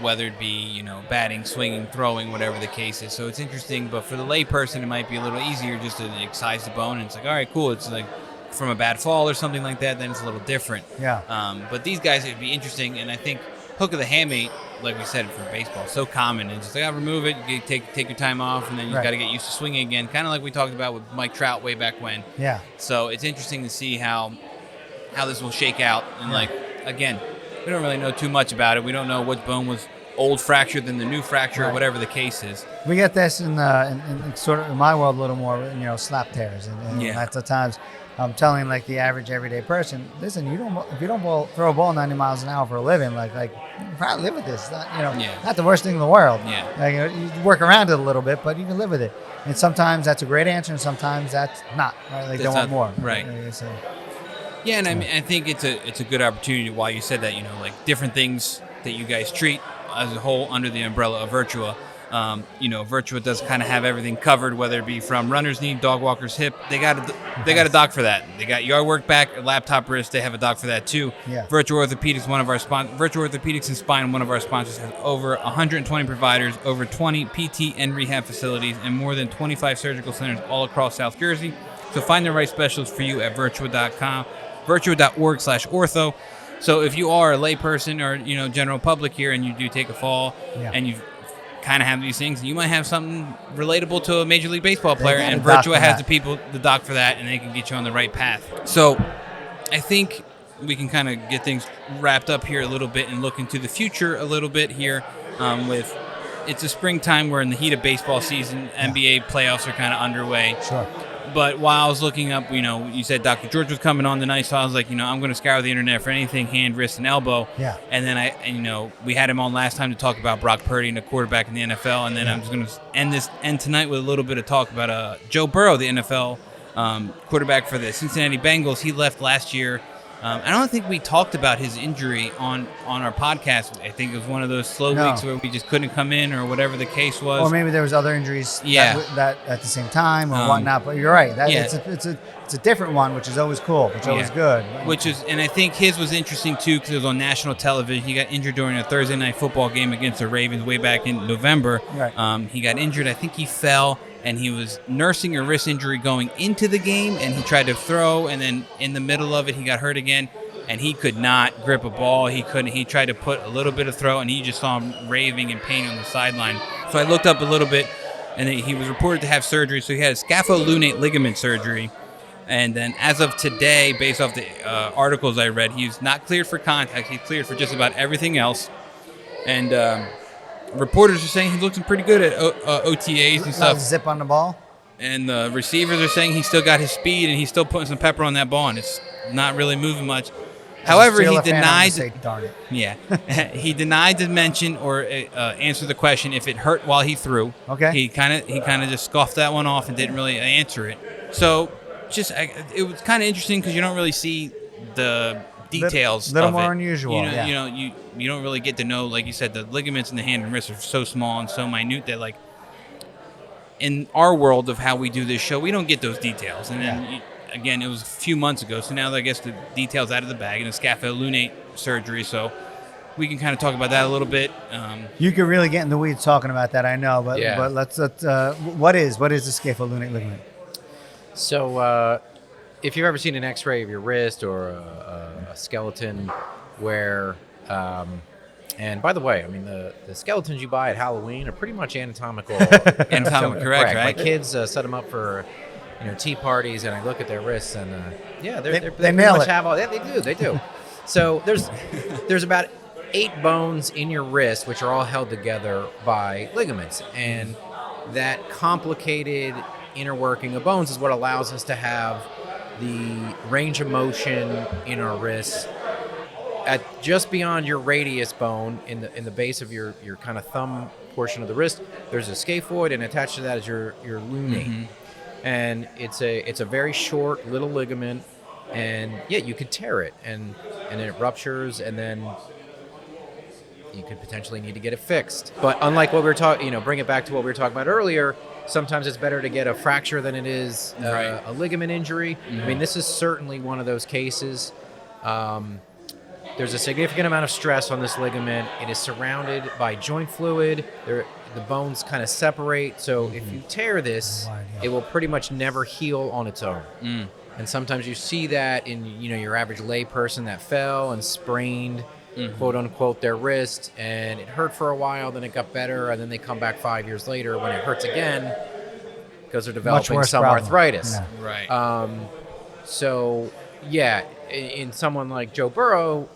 Whether it be, batting, swinging, throwing, whatever the case is. So it's interesting, but for the lay person, it might be a little easier just to excise the bone. And it's like, all right, cool. It's like from a bad fall or something like that, then it's a little different. Yeah. But these guys, it'd be interesting. And I think hook of the hamate, like we said, for baseball, so common. It's just like, remove it, you take your time off, and then you got to get used to swinging again. Kind of like we talked about with Mike Trout way back when. Yeah. So it's interesting to see how this will shake out. And again, we don't really know too much about it. We don't know which bone was old fracture than the new fracture or whatever the case is. We get this in sort of in my world a little more, slap tears, and lots of times I'm telling like the average everyday person, listen, if you don't throw a ball 90 miles an hour for a living, like you probably live with this. It's not, not the worst thing in the world. Yeah. Like, you work around it a little bit, but you can live with it. And sometimes that's a great answer, and sometimes that's not. Right? Like they want more. Right. So, yeah, and I think it's a good opportunity. While you said that, like different things that you guys treat as a whole under the umbrella of Virtua. Virtua does kind of have everything covered, whether it be from runner's knee, dog walker's hip. They got a doc for that. They got yard work back, laptop wrist. They have a doc for that too. Yeah. Virtua Orthopedics, Virtua Orthopedics and Spine, one of our sponsors, has over 120 providers, over 20 PT and rehab facilities, and more than 25 surgical centers all across South Jersey. So find the right specialist for you at virtua.com, virtua.org/ortho. So if you are a layperson or general public here, and you do take a fall, and you kind of have these things, you might have something relatable to a Major League Baseball player, and Virtua has the doc for that, and they can get you on the right path. So I think we can kind of get things wrapped up here a little bit and look into the future a little bit here. With it's a springtime, we're in the heat of baseball season. NBA playoffs are kind of underway. Sure. But while I was looking up, you said Dr. George was coming on tonight, so I was like, I'm going to scour the internet for anything hand, wrist, and elbow. Yeah. And then we had him on last time to talk about Brock Purdy and a quarterback in the NFL, and then I'm just going to end tonight with a little bit of talk about Joe Burrow, the NFL quarterback for the Cincinnati Bengals. He left last year. I don't think we talked about his injury on our podcast. I think it was one of those slow weeks where we just couldn't come in, or whatever the case was. Or maybe there was other injuries that at the same time or whatnot. But you're right. It's a different one, which is always cool, which is always good. And I think his was interesting too because it was on national television. He got injured during a Thursday night football game against the Ravens way back in November. Right. He got injured. I think he fell. And he was nursing a wrist injury going into the game, and he tried to throw, and then in the middle of it, he got hurt again, and he could not grip a ball. He couldn't. He tried to put a little bit of throw, and he just saw him raving in pain on the sideline. So I looked up a little bit, and he was reported to have surgery. So he had a scapholunate ligament surgery. And then as of today, based off the articles I read, he's not cleared for contact. He's cleared for just about everything else. And reporters are saying he's looking pretty good at OTAs and stuff. Zip on the ball. And the receivers are saying he's still got his speed, and he's still putting some pepper on that ball, and it's not really moving much. However, he denied. Darn it. Yeah, he denied to mention or answer the question if it hurt while he threw. Okay. He kind of just scoffed that one off and didn't really answer it. So it was kind of interesting because you don't really see the details. Little of more it. unusual. You don't really get to know, like you said, the ligaments in the hand and wrist are so small and so minute that, like, in our world of how we do this show, we don't get those details. And then, again, it was a few months ago, so now I guess the details out of the bag, and the scapholunate surgery, so we can kind of talk about that a little bit. You could really get in the weeds talking about that, I know, but let's what is the scapholunate ligament? So if you've ever seen an X-ray of your wrist or a skeleton where and by the way, I mean the skeletons you buy at Halloween are pretty much anatomical. Anatomical, correct, right? My kids set them up for tea parties, and I look at their wrists, and they pretty much have all. Yeah, they do. So there's about 8 bones in your wrist which are all held together by ligaments, and that complicated inner working of bones is what allows us to have the range of motion in our wrists at just beyond your radius bone in the base of your kind of thumb portion of the wrist. There's a scaphoid, and attached to that is your lunate. And it's a very short little ligament and you could tear it, and it ruptures, and then you could potentially need to get it fixed. But unlike what we were talking, bring it back to what we were talking about earlier, sometimes it's better to get a fracture than it is a ligament injury. I mean, this is certainly one of those cases. There's a significant amount of stress on this ligament. It is surrounded by joint fluid. The bones kind of separate. So if you tear this, it will pretty much never heal on its own. And sometimes you see that in your average lay person that fell and sprained, quote unquote, their wrist, and it hurt for a while, then it got better, and then they come back 5 years later when it hurts again because they're developing some arthritis. Yeah. Right. So in someone like Joe Burrow,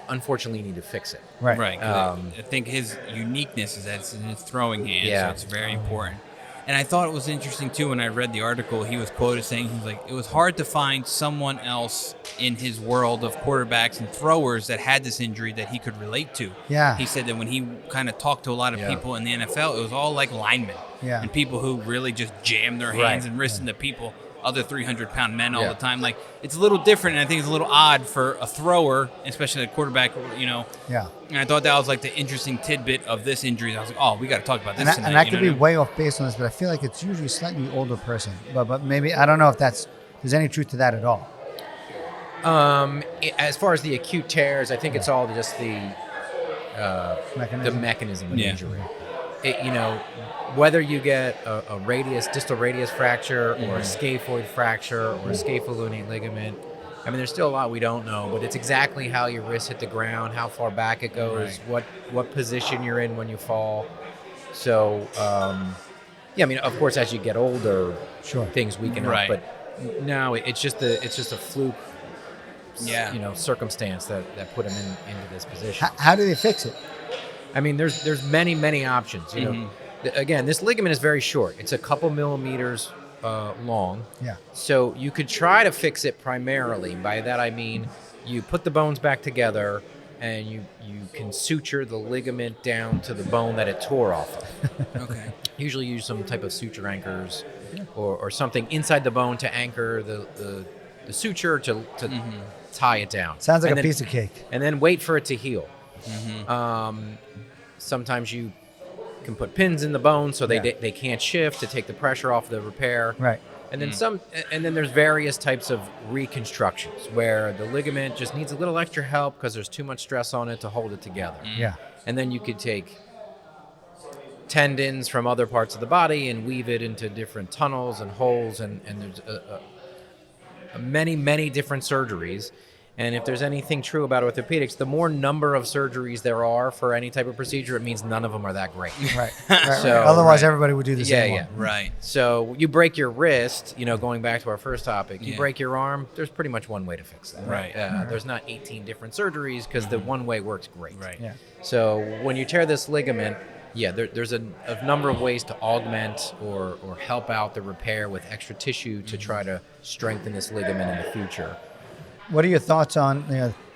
unfortunately, you need to fix it. Right. I think his uniqueness is that it's in his throwing hand, so it's very important. And I thought it was interesting, too, when I read the article, he was quoted saying, it was hard to find someone else in his world of quarterbacks and throwers that had this injury that he could relate to. Yeah. He said that when he kind of talked to a lot of people in the NFL, it was all like linemen and people who really just jam their hands and wrists into people, other 300-pound men all the time. Like, it's a little different, and I think it's a little odd for a thrower, especially a quarterback, Yeah. And I thought that was like the interesting tidbit of this injury. I was like, oh, we got to talk about this tonight. And I could be way off base on this, but I feel like it's usually a slightly older person. But maybe, I don't know if there's any truth to that at all. As far as the acute tears, I think it's all just the mechanism of the injury. Whether you get a distal radius fracture or a scaphoid fracture or a scapholunate ligament, I mean, there's still a lot we don't know, but it's exactly how your wrist hit the ground, how far back it goes, what position you're in when you fall. So, I mean, of course, as you get older, things weaken up, but no, it's just a fluke. Circumstance that put him into this position. How do they fix it? I mean, there's many options. Again, this ligament is very short. It's a couple millimeters long. Yeah. So you could try to fix it primarily. By that I mean you put the bones back together and you can suture the ligament down to the bone that it tore off of. Okay. Usually use some type of suture anchors or something inside the bone to anchor the suture to tie it down. Sounds like a piece of cake. And then wait for it to heal. Sometimes you can put pins in the bone so they can't shift to take the pressure off the repair. Right. And then and then there's various types of reconstructions where the ligament just needs a little extra help because there's too much stress on it to hold it together. Yeah. And then you could take tendons from other parts of the body and weave it into different tunnels and holes, and there's many different surgeries. And if there's anything true about orthopedics, the more number of surgeries there are for any type of procedure, it means none of them are that great. Right. Otherwise, everybody would do the same one. Right. So you break your wrist, going back to our first topic, you break your arm, there's pretty much one way to fix that. Right. There's not 18 different surgeries because the one way works great. Right. Yeah. So when you tear this ligament, there's a number of ways to augment or help out the repair with extra tissue to try to strengthen this ligament in the future. What are your thoughts on,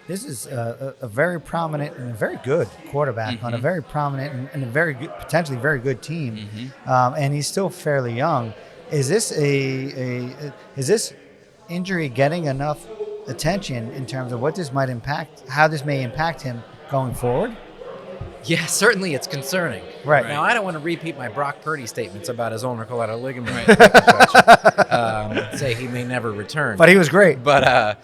this is a very prominent and a very good quarterback on a very prominent and a very good, potentially very good team, and he's still fairly young. Is this is this injury getting enough attention in terms of what this might impact, how this may impact him going forward? Yeah, certainly it's concerning. Right. Now, I don't want to repeat my Brock Purdy statements about his ulnar collateral ligament say he may never return. But he was great. But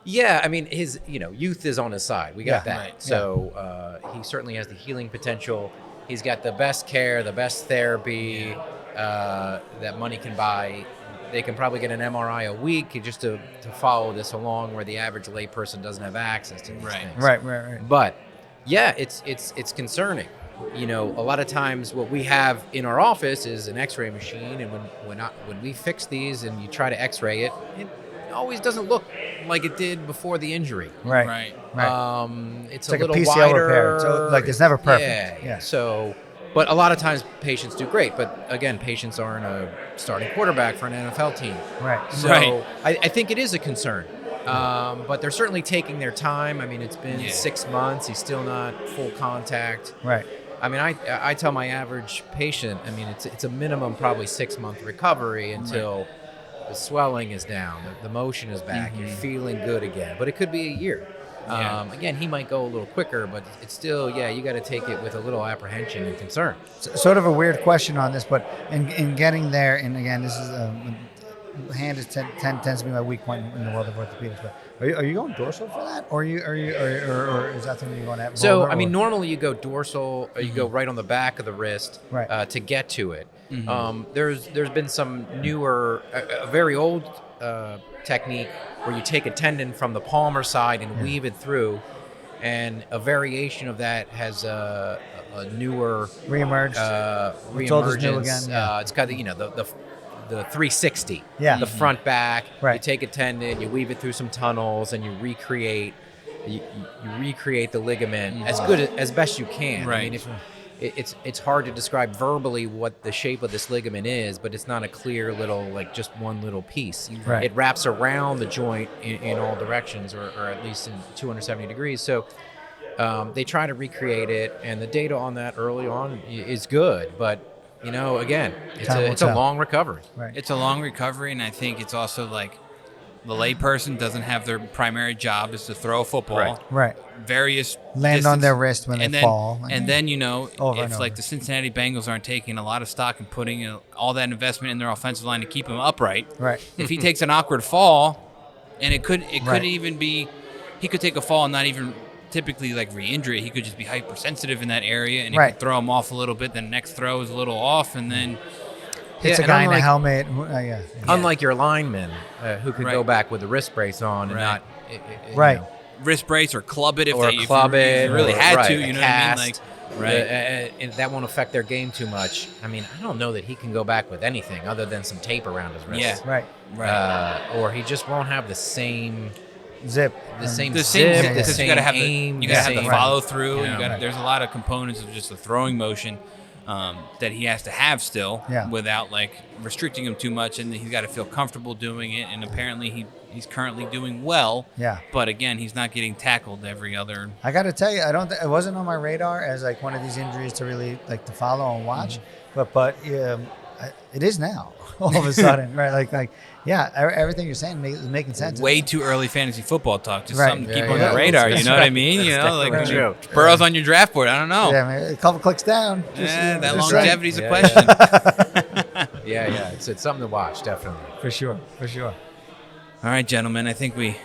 I mean, his youth is on his side. We got that. Right. So he certainly has the healing potential. He's got the best care, the best therapy that money can buy. They can probably get an MRI a week just to follow this along, where the average layperson doesn't have access to these things. Right. But it's concerning. A lot of times what we have in our office is an X-ray machine, and when we fix these and you try to X-ray it always doesn't look like it did before the injury. Right. It's like a little a PCL wider. repair. So, like, it's never perfect. Yeah. So, but a lot of times patients do great. But again, patients aren't a starting quarterback for an NFL team. Right. So I think it is a concern. But they're certainly taking their time. I mean, it's been 6 months. He's still not full contact. Right. I mean, I tell my average patient, I mean, it's a minimum probably 6 month recovery until the swelling is down, the motion is back, you're feeling good again. But it could be a year. Again, he might go a little quicker, but it's still, you got to take it with a little apprehension and concern. Sort of a weird question on this, but in getting there, and again, this is hand tends to be my weak point in the world of orthopedics. But are you going dorsal for that, or is that something you're going to have? So I mean, normally you go dorsal, or you go right on the back of the wrist to get to it. There's been some newer, a very old technique where you take a tendon from the palmar side and weave it through, and a variation of that has a newer reemerged. Reemergence. Again, yeah. It's got the 360. Yeah. The front back. Right. You take a tendon, you weave it through some tunnels, and you recreate the ligament as best you can. Right. I mean, it's hard to describe verbally what the shape of this ligament is, but it's not a clear little, like just one little piece. Right. It wraps around the joint in all directions, or at least in 270 degrees. So they try to recreate it, and the data on that early on is good, but again, it's a long recovery. Right. It's a long recovery, and I think it's also like the layperson doesn't have their primary job is to throw a football. Right. Various land on their wrist when they fall. And then, over if like the Cincinnati Bengals aren't taking a lot of stock and putting all that investment in their offensive line to keep him upright, right. If he takes an awkward fall, and it could even be, he could take a fall and not even typically like re-injure it. He could just be hypersensitive in that area, and it could throw him off a little bit. Then the next throw is a little off, and then hits a guy in a helmet. Unlike your lineman, who could go back with a wrist brace on and not, wrist brace or club it if or they club it, really had to. You You know cast, what I mean? Like, and that won't affect their game too much. I mean, I don't know that he can go back with anything other than some tape around his wrist. Yeah, right. Or he just won't have the same zip, the same zip, the because same you gotta have aim, the follow through. Yeah. There's a lot of components of just the throwing motion that he has to have still without like restricting him too much, and he's got to feel comfortable doing it. And apparently he's currently doing well. Yeah. But again, he's not getting tackled every other. I got to tell you, it wasn't on my radar as like one of these injuries to really like to follow and watch, but it is now all of a sudden, right? Everything you're saying is making sense. Way too early fantasy football talk. Just something to keep on the radar. You know what I mean? That's Burrow's on your draft board. I don't know. Yeah, man, a couple clicks down. That longevity's a question. It's something to watch, definitely. For sure. All right, gentlemen. I think we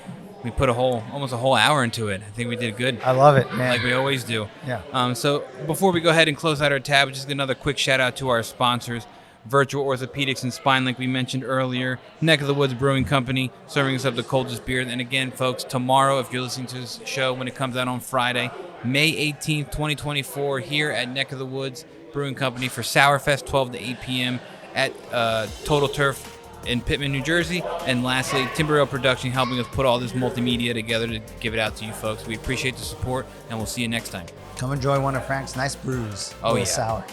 put almost a whole hour into it. I think we did good. I love it, man. Like we always do. Yeah. So before we go ahead and close out our tab, just another quick shout out to our sponsors. Virtual Orthopedics and Spine, like we mentioned earlier. Neck of the Woods Brewing Company, serving us up the coldest beer. And again, folks, tomorrow, if you're listening to this show when it comes out on Friday, May 18th, 2024, here at Neck of the Woods Brewing Company for Sourfest, 12 to 8 p.m. at Total Turf in Pittman, New Jersey. And lastly, Timber Rail Production helping us put all this multimedia together to give it out to you folks. We appreciate the support, and we'll see you next time. Come enjoy one of Frank's nice brews. Oh, yeah. Sour.